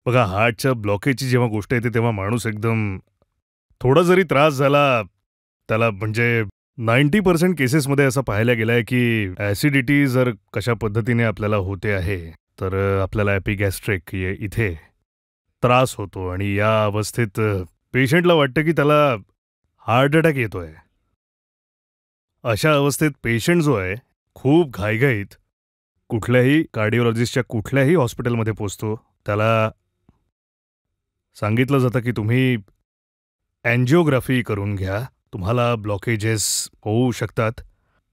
बघा, हार्टच्या ब्लॉकेजची जेव्हा गोष्ट येते तेव्हा माणूस एकदम थोडा जरी त्रास झाला त्याला म्हणजे 90% केसेसमध्ये असं पाहायला गेलंय की ॲसिडिटी जर कशा पद्धतीने आपल्याला होते आहे, तर आपल्याला एपिगॅस्ट्रिक इथे त्रास होतो आणि या अवस्थेत पेशंटला वाटतं की त्याला हार्ट अटॅक येतोय. अशा अवस्थेत पेशंट जो आहे, खूप घाईघाईत कुठल्याही कार्डिओलॉजिस्टच्या कुठल्याही हॉस्पिटलमध्ये पोहोचतो. त्याला सांगितलं जातं की तुम्ही अँजिओग्राफी करून घ्या. तुम्हाला ब्लॉकेजेस होऊ शकतात,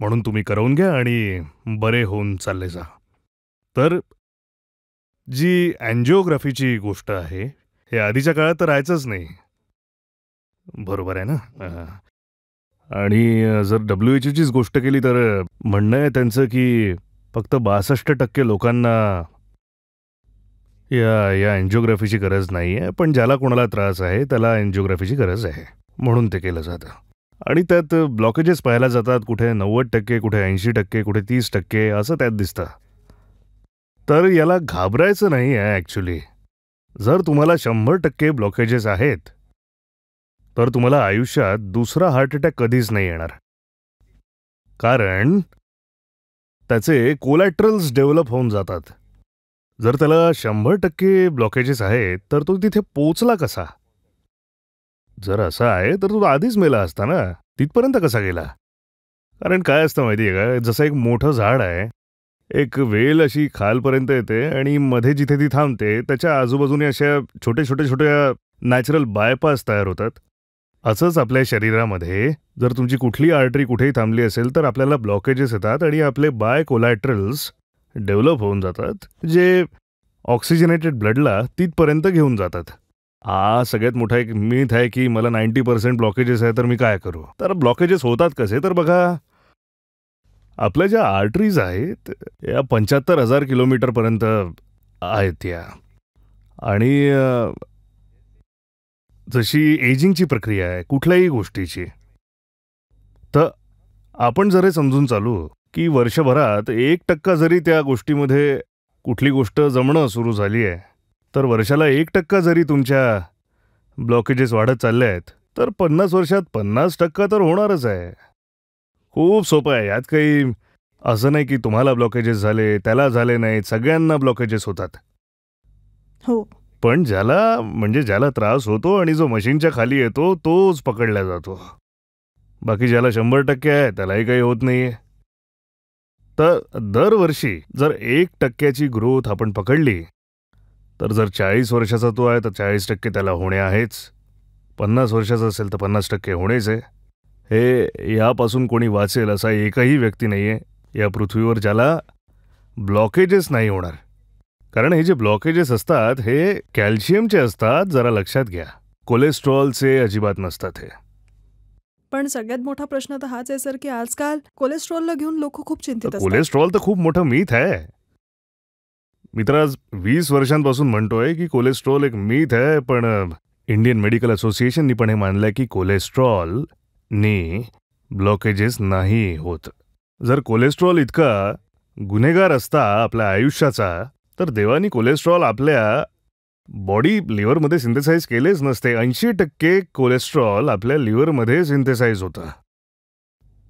म्हणून तुम्ही करवून घ्या आणि बरे होऊन चालले जा. तर जी अँजिओग्राफीची गोष्ट आहे, हे आधीच्या काळात तर राहायचंच नाही. बरोबर आहे ना? आणि जर WHO चीच गोष्ट केली तर म्हणणं आहे त्यांचं की फक्त 62% लोकांना या या अँजिओग्राफीची गरज नाही आहे, पण ज्याला कोणाला त्रास आहे त्याला अँजिओग्राफीची गरज आहे, म्हणून ते केलं जातं. आणि त्यात ब्लॉकेजेस पाहायला जातात, कुठे 90%, कुठे 80%, कुठे 30% असं त्यात दिसतं. तर याला घाबरायचं नाही आहे ॲक्च्युली. जर तुम्हाला 100% ब्लॉकेजेस आहेत, तर तुम्हाला आयुष्यात दुसरा हार्ट अटॅक कधीच नाही येणार. कारण त्याचे कोलॅटरल्स डेव्हलप होऊन जातात. जर त्याला 100% ब्लॉकेजेस आहेत, तर तो तिथे पोचला कसा? जर असं आहे, तर तो आधीच मेला असता ना. तिथपर्यंत कसा गेला? कारण काय असतं माहिती आहे का, जसं एक मोठं झाड आहे, एक वेल अशी खालपर्यंत येते आणि मध्ये जिथे ती थांबते, त्याच्या आजूबाजूने अशा छोट्या नॅचरल बायपास तयार होतात. असंच आपल्या शरीरामध्ये जर तुमची कुठली आर्टरी कुठेही थांबली असेल, तर आपल्याला ब्लॉकेजेस येतात आणि आपले कोलॅटरल्स डेव्हलप होऊन जातात, जे ऑक्सिजनेटेड ब्लडला तिथपर्यंत घेऊन जातात. हा सगळ्यात मोठा एक मिथ आहे की मला 90% ब्लॉकेजेस आहे, तर मी काय करू? तर ब्लॉकेजेस होतात कसे? तर बघा, आपल्या ज्या आर्टरीज आहेत, या 75,000 किलोमीटरपर्यंत आहेत या. आणि जशी एजिंगची प्रक्रिया आहे कुठल्याही गोष्टीची, तर आपण जर हे समजून चालू की वर्षभरात 1% जरी त्या गोष्टीमध्ये कुठली गोष्ट जमणं सुरू झाली आहे, तर वर्षाला 1% जरी तुमच्या ब्लॉकेजेस वाढत चालले आहेत, तर 50 वर्षात 50% तर होणारच आहे. खूप सोपं आहे. यात काही असं नाही की तुम्हाला ब्लॉकेजेस झाले, त्याला झाले नाहीत, सगळ्यांना ब्लॉकेजेस होतात. हो. पण ज्याला त्रास होतो आणि जो मशीनच्या खाली येतो, तोच पकडला जातो. बाकी ज्याला 100% आहे, त्यालाही काही होत नाहीये. तर दरवर्षी जर 1%ची ग्रोथ आपण पकडली, तर जर 40 वर्षाचा तो आहे, तर 40% त्याला होणे आहेच. 50 वर्षाचा असेल, तर 50% होणेच आहे. हे यापासून कोणी वाचेल असा एकही व्यक्ती नाहीये या पृथ्वीवर ज्याला ब्लॉकेजेस नाही होणार. कारण हे जे ब्लॉकेजेस असतात, हे कॅल्शियमचे असतात, जरा लक्षात घ्या. कोलेस्ट्रॉलचे अजिबात नसतात हे. पण सगळ्यात मोठा प्रश्न तर हाच आहे सर, की आजकाल कोलेस्ट्रॉलला घेऊन लोक खूप चिंतित असतात. कोलेस्ट्रॉल तर खूप मोठं मिथ आहे. मी तर आज 20 वर्षांपासून म्हणतोय की कोलेस्ट्रॉल एक मिथ आहे, पण इंडियन मेडिकल असोसिएशननी पण हे मानलंय की कोलेस्ट्रॉलनी ब्लॉकेजेस नाही होत. जर कोलेस्ट्रॉल इतका गुन्हेगार असता आपल्या आयुष्याचा, तर देवानी कोलेस्ट्रॉल आपल्या बॉडी लिव्हरमध्ये सिंथेसाइज केलेच नसते. 80% कोलेस्ट्रॉल आपल्या लिव्हरमध्ये सिंथेसाइज होतं.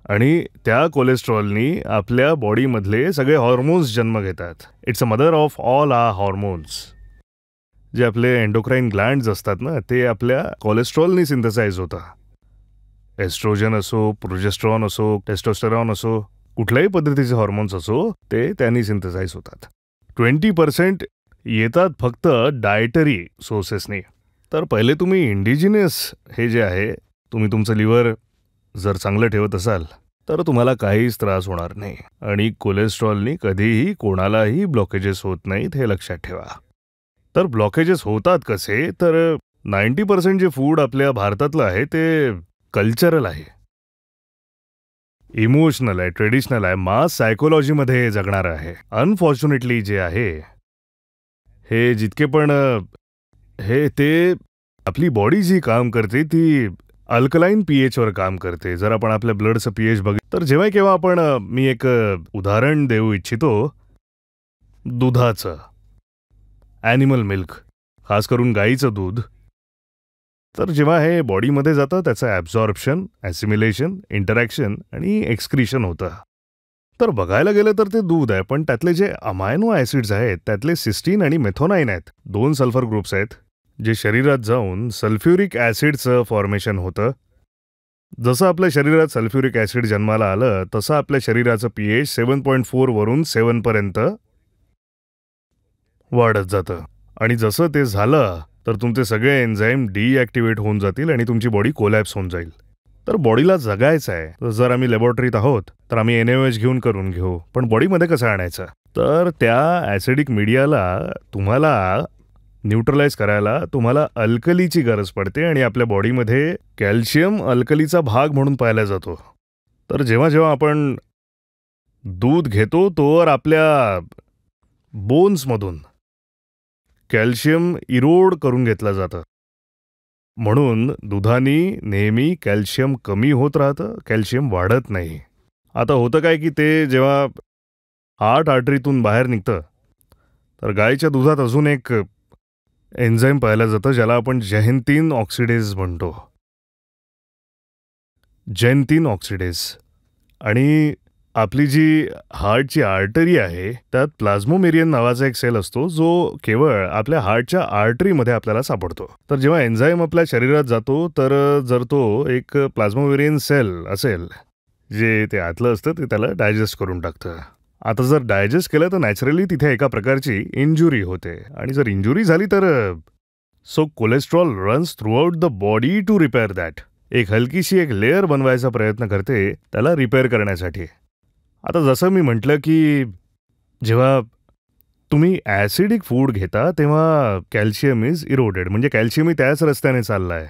आणि त्या कोलेस्ट्रॉलनी आपल्या बॉडीमधले सगळे हॉर्मोन्स जन्म घेतात. It's a mother of all are hormones. जे आपले एंडोक्राईन ग्लँड्स असतात ना, ते आपल्या कोलेस्ट्रॉलनी सिंथेसाइज होतं. एस्ट्रोजन असो, प्रोजेस्ट्रॉन असो, टेस्टोस्टेरॉन असो, कुठल्याही पद्धतीचे हॉर्मोन्स असो, ते त्यांनी सिंथेसाइज होतात. 20% येतात फक्त डायटरी सोर्सेसनी. तर पहिले तुम्ही इंडिजिनियस हे जे आहे, तुम्ही तुमचं लिव्हर जर चांगलं ठेवत असाल, तर तुम्हाला काहीच त्रास होणार नाही. आणि कोलेस्ट्रॉलनी कधीही कोणालाही ब्लॉकेजेस होत नाहीत, हे लक्षात ठेवा. तर ब्लॉकेजेस होतात कसे? तर 90% जे फूड आपल्या भारतातलं आहे, ते कल्चरल आहे, इमोशनल आहे, ट्रेडिशनल आहे, मास सायकोलॉजीमध्ये जगणारं आहे. अनफॉर्च्युनेटली जे आहे, हे जितके पण ते आपली बॉडी जी काम करते, ती अल्कलाईन पीएच वर काम करते. जर आपण आपल्या ब्लडचं पीएच बघितलं, तर जेव्हा केव्हा आपण मी एक उदाहरण देऊ इच्छितो दुधाचं, ॲनिमल मिल्क. खास करून गाईचं दूध. तर जेव्हा हे बॉडीमध्ये जातं त्याचं ॲब्झॉर्प्शन, ॲसिमिलेशन, इंटरॅक्शन आणि एक्सक्रिशन होतं. तर बघायला गेलं तर ते दूध आहे, पण त्यातले जे अमायनो ॲसिड्स आहेत त्यातले सिस्टीन आणि मेथोनाईन आहेत, 2 सल्फर ग्रुप्स आहेत, जे शरीरात जाऊन सल्फ्युरिक ॲसिडचं फॉर्मेशन होतं. जसं आपल्या शरीरात सल्फ्युरिक ॲसिड जन्माला आलं तसं आपल्या शरीराचं pH 7.4 वरून 7 पर्यंत वाढत जातं. आणि जसं ते झालं तर तुमचे सगळे एन्झाईम डिॲक्टिवेट होऊन जातील आणि तुमची बॉडी कोलॅप्स होऊन जाईल. तर बॉडीला जगायचं आहे, तर जर आम्ही लॅबॉरेटरीत आहोत तर आम्ही NaOH घेऊन करून घेऊ, पण बॉडीमध्ये कसं आणायचं? तर त्या ॲसिडिक मीडियाला तुम्हाला न्यूट्रलाइज करायला तुम्हाला अल्कलीची गरज पडते आणि आपल्या बॉडीमध्ये कॅल्शियम अल्कलीचा भाग म्हणून पाहिला जातो. तर जेव्हा जेव्हा आपण दूध घेतो तोवर आपल्या बोन्समधून कॅल्शियम इरोड करून घेतलं जातं. म्हणून दुधाने नेहमी कॅल्शियम कमी होत राहतं, कॅल्शियम वाढत नाही. आता होतं काय की ते जेव्हा हार्ट आर्टरीतून बाहेर निघतं तर गायीच्या दुधात अजून एक एन्झाईम पाहिलं जातं ज्याला आपण जेनथिन ऑक्सिडेज म्हणतो. जेनथिन ऑक्सिडेज. आणि आपली जी हार्टची आर्टरी आहे त्यात प्लाझ्मोमेरियन नावाचा एक सेल असतो जो केवळ आपल्या हार्टच्या आर्टरीमध्ये आपल्याला सापडतो. तर जेव्हा एन्झाईम आपल्या शरीरात जातो तर जर तो एक प्लाझ्मोमेरियन सेल असेल जे ते आतलं असतं ते त्याला डायजेस्ट करून टाकतं. आता जर डायजेस्ट केलं तर नॅचरली तिथे एका प्रकारची इंजुरी होते आणि जर इंजुरी झाली तर so cholesterol runs throughout the body to repair that. एक हलकीशी एक लेअर बनवायचा प्रयत्न करते त्याला रिपेअर करण्यासाठी. आता जसं मी म्हटलं की जेव्हा तुम्ही ॲसिडिक फूड घेता तेव्हा कॅल्शियम इज इरोडेड, म्हणजे कॅल्शियमही त्याच रस्त्याने चाललं आहे.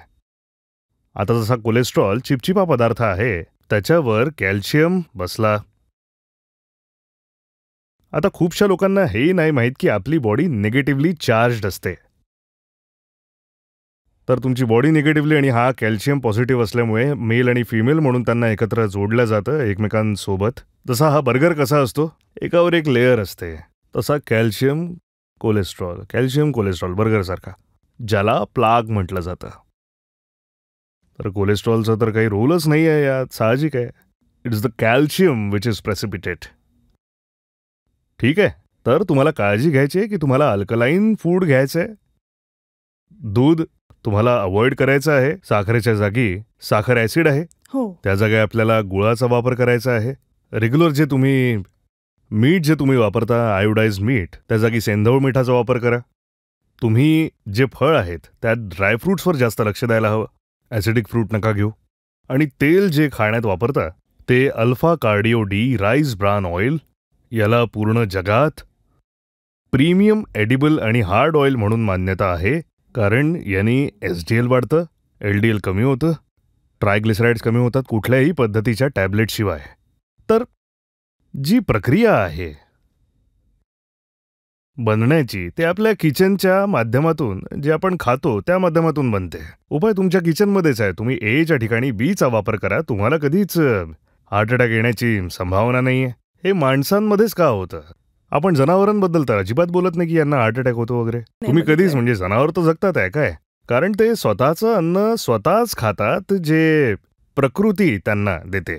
आता जसा कोलेस्ट्रॉल चिपचिपा पदार्थ आहे त्याच्यावर कॅल्शियम बसला. आता खूपशा लोकांना हेही नाही माहीत की आपली बॉडी निगेटिव्हली चार्ज्ड असते. तर तुमची बॉडी निगेटिव्हली आणि हा कॅल्शियम पॉझिटिव्ह असल्यामुळे मेल आणि फिमेल म्हणून त्यांना एकत्र जोडलं जातं एकमेकांसोबत. जसा हा बर्गर कसा असतो एकावर एक लेअर असते तसा कॅल्शियम कोलेस्ट्रॉल बर्गरसारखा, ज्याला प्लाग म्हटलं जातं. तर कोलेस्ट्रॉलचा तर काही रोलच नाही आहे यात, साहजिक आहे. It is the calcium which is precipitate. ठीक आहे, तर तुम्हाला काळजी घ्यायची आहे की तुम्हाला अल्कलाईन फूड घ्यायचं आहे. दूध तुम्हाला अवॉइड करायचं आहे. साखरेच्या जागी साखर ॲसिड आहे, हो. त्या जागी आपल्याला गुळाचा वापर करायचा आहे. रेग्युलर जे तुम्ही वापरता आयोडाइज मीठ त्या जागी सेंधव मिठाचा वापर करा. तुम्ही जे फळ आहेत त्यात ड्रायफ्रूट्सवर जास्त लक्ष द्यायला हवं. ॲसिडिक फ्रूट नका घेऊ. आणि तेल जे खाण्यात वापरता ते alpha cardio D rice bran oil, याला पूर्ण जगात प्रीमियम एडिबल आणि हार्ड ऑइल म्हणून मान्यता आहे, कारण यांनी SDL वाढतं, LDL कमी होतं, ट्रायग्लिसराइड्स कमी होतात कुठल्याही पद्धतीच्या टॅबलेटशिवाय. तर जी प्रक्रिया आहे बनण्याची ते आपल्या किचनच्या माध्यमातून जे आपण खातो त्या माध्यमातून बनते. उपाय तुमच्या किचनमध्येच आहे. तुम्ही Aच्या ठिकाणी Bचा वापर करा. तुम्हाला कधीच हार्ट अटॅक येण्याची संभावना नाही आहे. हे माणसांमध्येच का होतं? आपण जनावरांबद्दल तर अजिबात बोलत नाही की यांना हार्ट अटॅक होतो वगैरे. तुम्ही कधीच म्हणजे जनावर तर जगतात आहे काय? कारण ते स्वतःचं अन्न स्वतःच खातात जे प्रकृती त्यांना देते.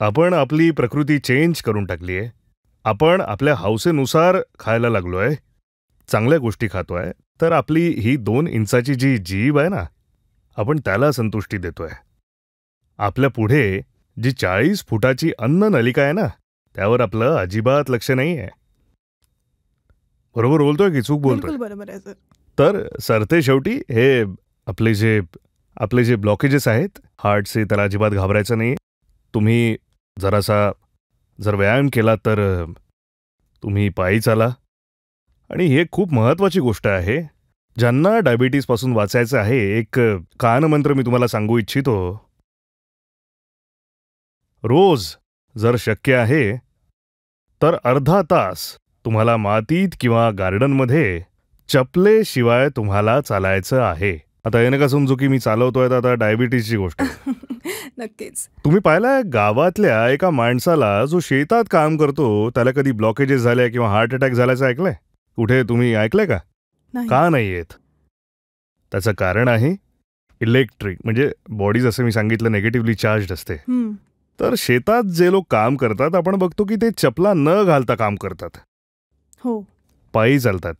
आपण आपली प्रकृती चेंज करून टाकली आहे. आपण आपल्या हौसेनुसार खायला लागलोय, चांगल्या गोष्टी खातोय. तर आपली ही 2 इंचाची जी जीभ आहे ना, आपण त्याला संतुष्टी देतोय. आपल्या पुढे जी 40 फुटाची अन्न नलिका आहे ना, त्यावर आपलं अजिबात लक्ष नाही आहे. बरोबर बोलतोय की चूक बोलतोय? बिलकुल बरोबर आहे सर. तर सरते शेवटी हे आपले जे ब्लॉकेजेस आहेत हार्टचे, त्याला अजिबात घाबरायचं नाही. तुम्ही जर व्यायाम केला तर तुम्ही पायी चाला. आणि ही एक खूप महत्त्वाची गोष्ट आहे. ज्यांना डायबिटीसपासून वाचायचं आहे, एक कानमंत्र मी तुम्हाला सांगू इच्छितो. रोज जर शक्य आहे तर अर्धा तास तुम्हाला मातीत किंवा गार्डनमध्ये चपलेशिवाय तुम्हाला चालायचं आहे. आता हे नका समजू की मी चालवतोय तर आता डायबिटीसची गोष्ट आहे. नक्कीच. तुम्ही पाहिलाय गावातल्या एका माणसाला जो शेतात काम करतो त्याला कधी ब्लॉकेजेस झाले किंवा हार्ट अटॅक झाल्याचं ऐकलंय? कुठे तुम्ही ऐकलंय का? नाही. का नाही येत? त्याचं कारण आहे इलेक्ट्रिक, म्हणजे बॉडी जसं मी सांगितलं निगेटिव्हली चार्ज असते. हम्म. तर शेतात जे लोक काम करतात आपण बघतो की ते चपला न घालता काम करतात, हो. पायी चालतात.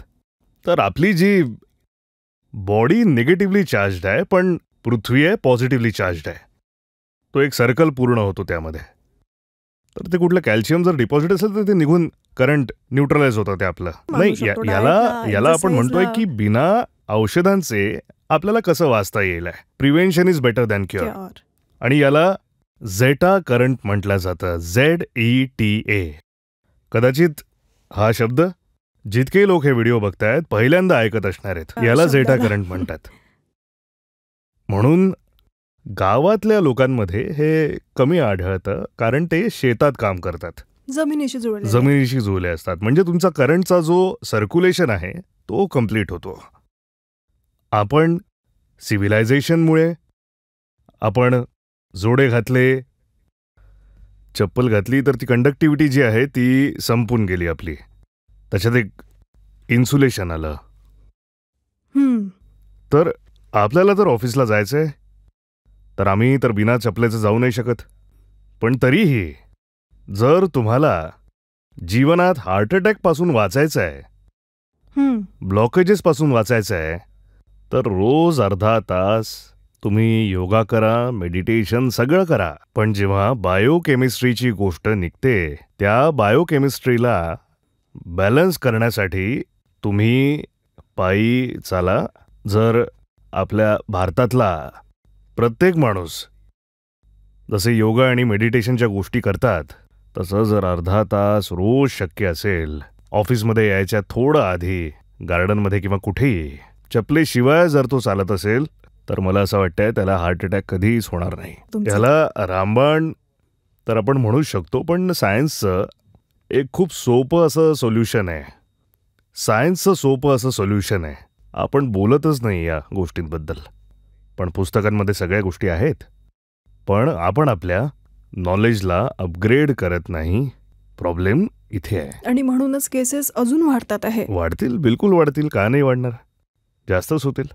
तर आपली जी बॉडी निगेटिव्हली चार्ज आहे पण पृथ्वी आहे पॉझिटिव्हली चार्ज आहे. तो एक सर्कल पूर्ण होतो त्यामध्ये. तर ते कुठलं कॅल्शियम जर डिपॉझिट असेल तर ते निघून करंट न्यूट्रलाइज होतं ते आपलं. मानू नाही शकतो, याला dietला, याला आपण म्हणतोय exerciseला. की बिना औषधांचे आपल्याला कसं वाचता येईल. Prevention is better than cure. Cure. आणि याला झेटा करंट म्हटलं जातं. ZETA. कदाचित हा शब्द जितके लोक हे व्हिडिओ बघतायत पहिल्यांदा ऐकत असणार आहेत. हा याला झेटा शब्दाला. करंट म्हणतात. म्हणून गावातल्या लोकांमध्ये हे कमी आढळतं कारण ते शेतात काम करतात, जमिनीशी जुळले. जमिनीशी जुळले असतात. म्हणजे तुमचा करंटचा जो सर्क्युलेशन आहे तो कम्प्लीट होतो. आपण सिव्हिलायझेशनमुळे आपण जोडे घातले, चप्पल घातली तर ती कंडक्टिव्हिटी जी आहे ती संपून गेली आपली. त्याच्यात एक इन्सुलेशन आलं. तर आपल्याला जर ऑफिसला जायचंय तर आम्ही तर बिना चपलेचं जाऊ नाही शकत. पण तरीही जर तुम्हाला जीवनात हार्ट अटॅक पासून वाचायचं आहे, ब्लॉकेजेस पासून वाचायचं आहे, तर रोज अर्धा तास तुम्ही योगा करा, मेडिटेशन सगळं करा. पण जेव्हा बायोकेमिस्ट्रीची गोष्ट निघते त्या बायोकेमिस्ट्रीला बॅलन्स करण्यासाठी तुम्ही पायी चाला. जर आपल्या भारतातला प्रत्येक माणूस जसे योगा आणि मेडिटेशनच्या गोष्टी करतात तसं जर अर्धा तास रोज शक्य असेल, ऑफिसमध्ये यायच्या थोडं आधी गार्डनमध्ये किंवा कुठेही चपलेशिवाय जर तो चालत असेल तर मला असं वाटतंय त्याला हार्ट अटॅक कधीच होणार नाही. त्याला रामबाण तर आपण म्हणूच शकतो, पण सायन्सचं एक खूप सोपं असं सोल्युशन आहे. सायन्सचं सोपं असं सोल्युशन आहे. आपण बोलतच नाही या गोष्टींबद्दल. पण पुस्तकांमध्ये सगळ्या गोष्टी आहेत, पण आपण आपल्या नॉलेजला अपग्रेड करत नाही. प्रॉब्लेम इथे आहे. आणि म्हणूनच केसेस अजून वाढतात आहे. वाढतील, बिलकुल वाढतील. का नाही वाढणार? जास्तच होतील.